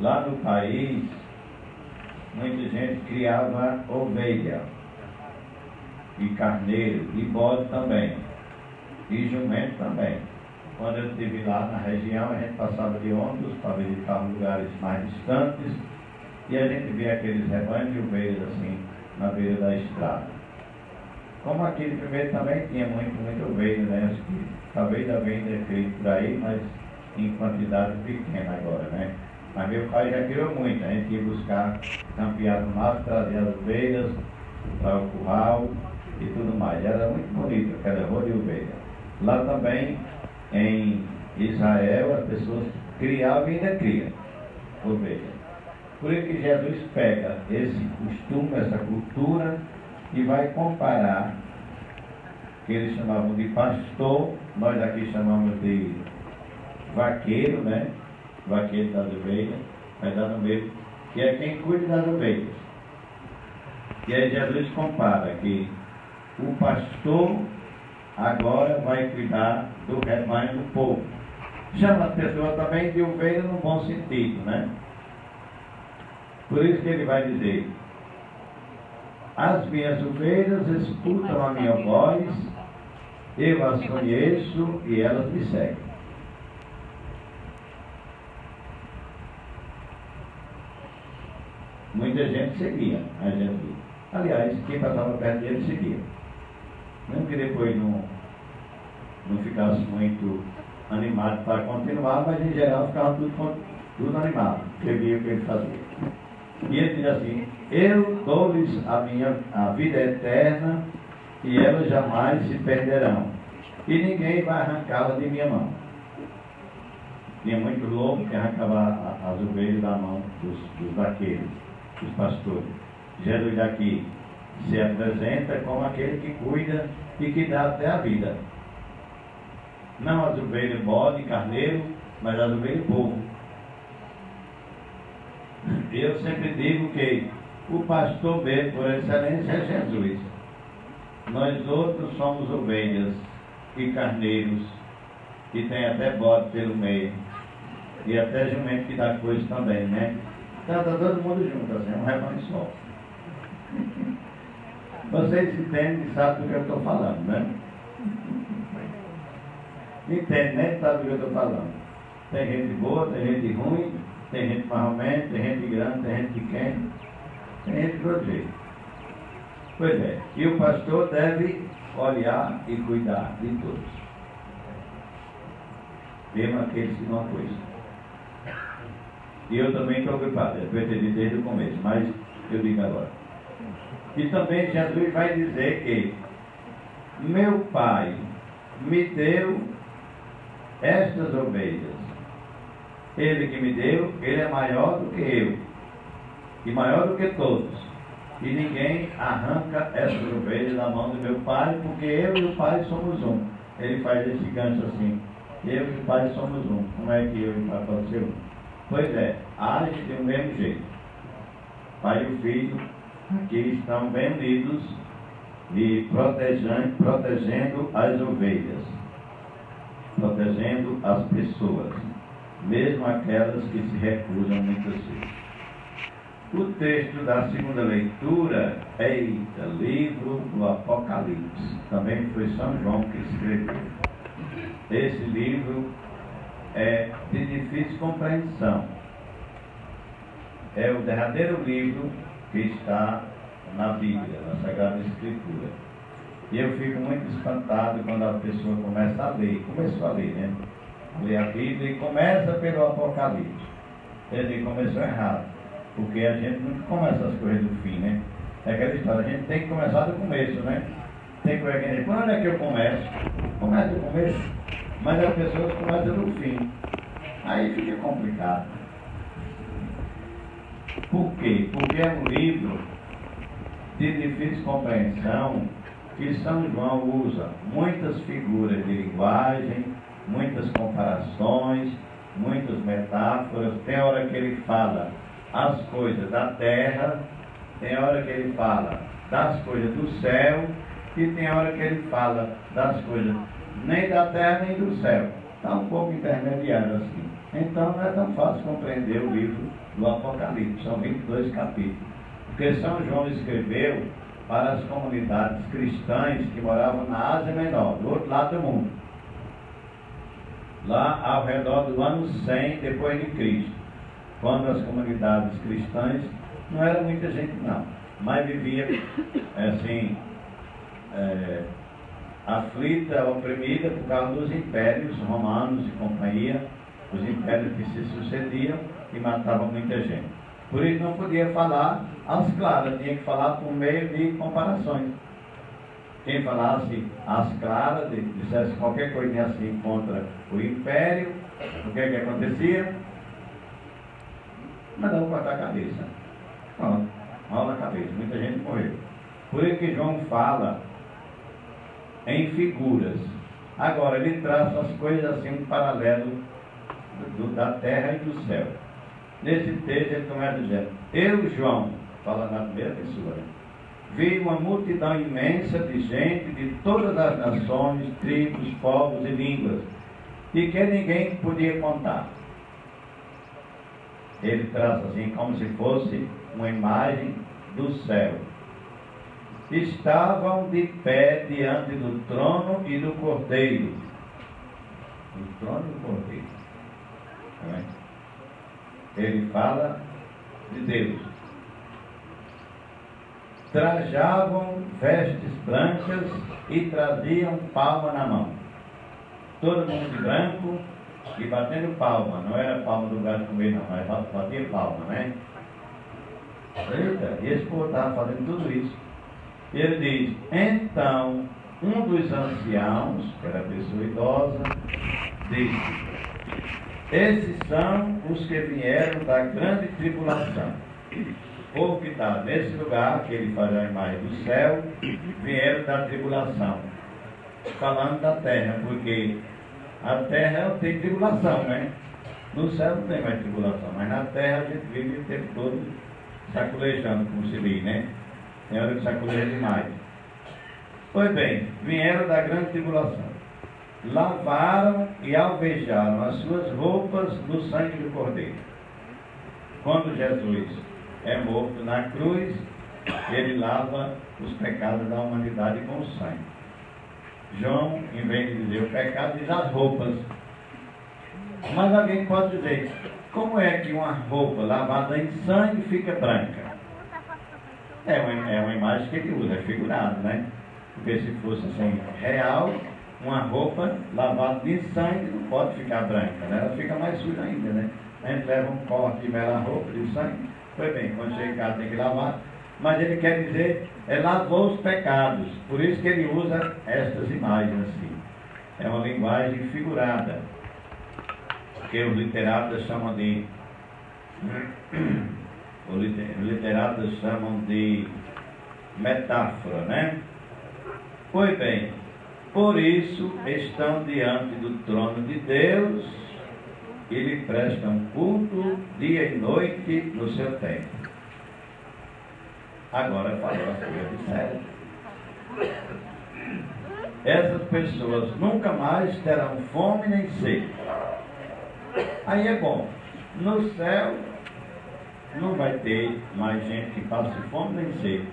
Lá no país, muita gente criava ovelha, e carneiro, e bode também, e jumento também. Quando eu estive lá na região, a gente passava de ônibus para visitar lugares mais distantes, e a gente via aqueles rebanhos de ovelhas assim, na beira da estrada. Como aquele primeiro também tinha muita ovelha, né? Acho que talvez a venda é feita por aí, mas em quantidade pequena agora, né? Mas meu pai já criou muito, a gente ia buscar campear no mato, trazer as ovelhas para o curral e tudo mais. Era muito bonito aquela rua de ovelha. Lá também, em Israel, as pessoas criavam e ainda criam ovelha. Por isso que Jesus pega esse costume, essa cultura, e vai comparar, que eles chamavam de pastor, nós aqui chamamos de vaqueiro, né? Vaqueiro das ovelhas, vai dar no meio, que é quem cuida das ovelhas. E aí Jesus compara que o pastor agora vai cuidar do rebanho do povo. Chama a pessoa também de ovelha no bom sentido, né? Por isso que ele vai dizer: as minhas ovelhas escutam a minha voz, eu as conheço e elas me seguem. Muita gente seguia a Jesus. Aliás, quem passava perto dele seguia. Mesmo que depois não ficasse muito animado para continuar, mas em geral ficava tudo animado, porque via o que ele fazia. E ele diz assim: eu dou-lhes a vida eterna, e elas jamais se perderão, e ninguém vai arrancá-la de minha mão. Tinha muito lobo que arrancava as ovelhas da mão dos vaqueiros, dos pastores. Jesus aqui se apresenta como aquele que cuida e que dá até a vida. Não as ovelhas bode, carneiro, mas as ovelhas povo. Eu sempre digo que o pastor B, por excelência, é Jesus. Nós outros somos ovelhas e carneiros, que tem até bode pelo meio, e até jumento que dá coisa também, né? Então está todo mundo junto, assim, é um rebanho só. Vocês entendem e sabem do que eu estou falando, né? Entende, né? Sabe do que eu estou falando. Tem gente boa, tem gente ruim, tem gente mais ou menos, tem gente grande, tem gente pequena, tem gente de todo jeito. Pois é, e o pastor deve olhar e cuidar de todos, mesmo aqueles que não cuidam. E eu também estou preocupado, eu entendi desde o começo, mas eu digo agora. E também Jesus vai dizer que meu Pai me deu estas ovelhas. Ele que me deu, ele é maior do que eu, e maior do que todos. E ninguém arranca essas ovelhas da mão do meu Pai, porque eu e o Pai somos um. Ele faz esse gancho assim: eu e o Pai somos um. Como é que eu e o Pai podem ser um? Pois é, age do mesmo jeito. Pai e o Filho aqui estão bem unidos e protegendo as ovelhas, protegendo as pessoas, mesmo aquelas que se recusam muitas vezes. O texto da segunda leitura é livro do Apocalipse. Também foi São João que escreveu. Esse livro é de difícil compreensão. É o derradeiro livro que está na Bíblia, na Sagrada Escritura. E eu fico muito espantado quando a pessoa começa a ler. Começou a ler, né? Ler a Bíblia e começa pelo Apocalipse. Ele começou errado, porque a gente não começa as coisas do fim, né? É aquela história, a gente tem que começar do começo, né? Tem que ver quem diz: quando é que eu começo? Começa do começo, mas as pessoas começam do fim. Aí fica complicado. Por quê? Porque é um livro de difícil compreensão, que São João usa muitas figuras de linguagem, muitas comparações, muitas metáforas. Tem hora que ele fala as coisas da terra, tem hora que ele fala das coisas do céu, e tem hora que ele fala das coisas nem da terra nem do céu. Está um pouco intermediário assim. Então não é tão fácil compreender o livro do Apocalipse, são 22 capítulos. Porque São João escreveu para as comunidades cristãs que moravam na Ásia Menor, do outro lado do mundo. Lá ao redor do ano 100 depois de Cristo, quando as comunidades cristãs, não era muita gente não, mas vivia assim, aflita, oprimida por causa dos impérios romanos e companhia, os impérios que se sucediam e matavam muita gente. Por isso não podia falar às claras, tinha que falar por meio de comparações. Quem falasse às claras, dissesse qualquer coisinha assim contra o império, o que acontecia? Mandava cortar a cabeça. Pronto, mal na cabeça, muita gente morreu. Por isso que João fala em figuras. Agora, ele traça as coisas assim, um paralelo da terra e do céu. Nesse texto ele começa dizendo: eu, João, fala na primeira pessoa, né? Vi uma multidão imensa de gente de todas as nações, tribos, povos e línguas, e que ninguém podia contar. Ele traz assim como se fosse uma imagem do céu. Estavam de pé diante do trono e do Cordeiro. O trono e o Cordeiro. Ele fala de Deus. Trajavam vestes brancas e traziam palma na mão. Todo mundo de branco e batendo palma. Não era palma do lugar de comer não, mas batia palma, né? Eita, e esse povo estava fazendo tudo isso. E ele diz: então um dos anciãos, que era pessoa idosa, disse: esses são os que vieram da grande tribulação. O povo que está nesse lugar, que ele faz a imagem do céu, vieram da tribulação. Falando da terra, porque a terra tem tribulação, né? No céu não tem mais tribulação, mas na terra a gente vive o tempo todo sacolejando, como se diz, né? Tem hora que sacoleja demais. Pois bem, vieram da grande tribulação. Lavaram e alvejaram as suas roupas no sangue do Cordeiro. Quando Jesus é morto na cruz, ele lava os pecados da humanidade com o sangue. João, em vez de dizer o pecado, diz as roupas. Mas alguém pode dizer: como é que uma roupa lavada em sangue fica branca? É uma imagem que ele usa, é figurado, né? Porque se fosse assim, real, uma roupa lavada de sangue não pode ficar branca, né? Ela fica mais suja ainda, né? A gente leva um corte e mela a roupa de sangue. Pois bem, quando chega em casa tem que lavar. Mas ele quer dizer, lavou os pecados. Por isso que ele usa estas imagens assim. É uma linguagem figurada, que os literatos chamam de metáfora, né? Pois bem, por isso estão diante do trono de Deus e lhe prestam culto dia e noite no seu templo. Agora falou a coisa de sério. Essas pessoas nunca mais terão fome nem sede. Aí é bom. No céu não vai ter mais gente que passe fome nem sede.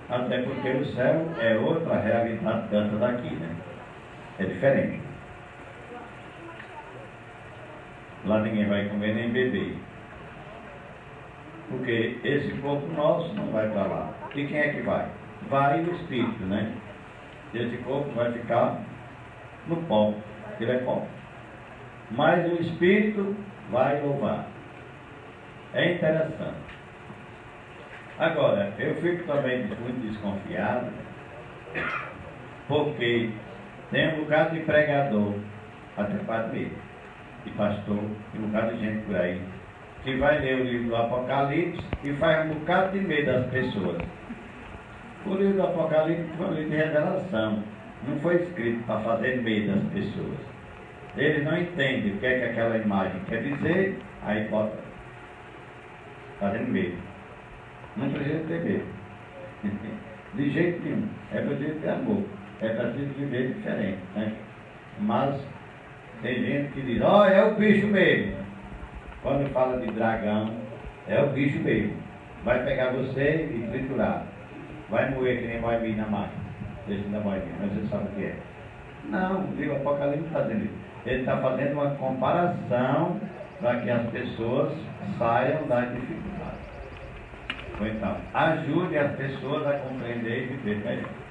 Até porque o céu é outra realidade dessa daqui, né? É diferente. Lá ninguém vai comer nem beber. Porque esse corpo nosso não vai para lá. E quem é que vai? Vai o Espírito, né? Esse corpo vai ficar no pó. Ele é pó. Mas o Espírito vai louvar. É interessante. Agora, eu fico também muito desconfiado, porque tem um bocado de pregador, até padre, e pastor, e um bocado de gente por aí, que vai ler o livro do Apocalipse e faz um bocado de medo das pessoas. O livro do Apocalipse foi um livro de revelação, não foi escrito para fazer medo das pessoas. Eles não entendem o que é que aquela imagem quer dizer, aí bota fazendo medo. Não precisa ter medo. De jeito nenhum. É preciso ter amor. É preciso viver diferente, né? Mas Tem gente que diz, ó, é o bicho mesmo. Quando fala de dragão, é o bicho mesmo. Vai pegar você e triturar. Vai moer que nem boimim na máquina. Deixa da boimim, mas você sabe o que é. Não, o livro Apocalipse está dizendo isso. Ele está fazendo uma comparação para que as pessoas saiam das dificuldades. Então, ajude as pessoas a compreender e viver melhor.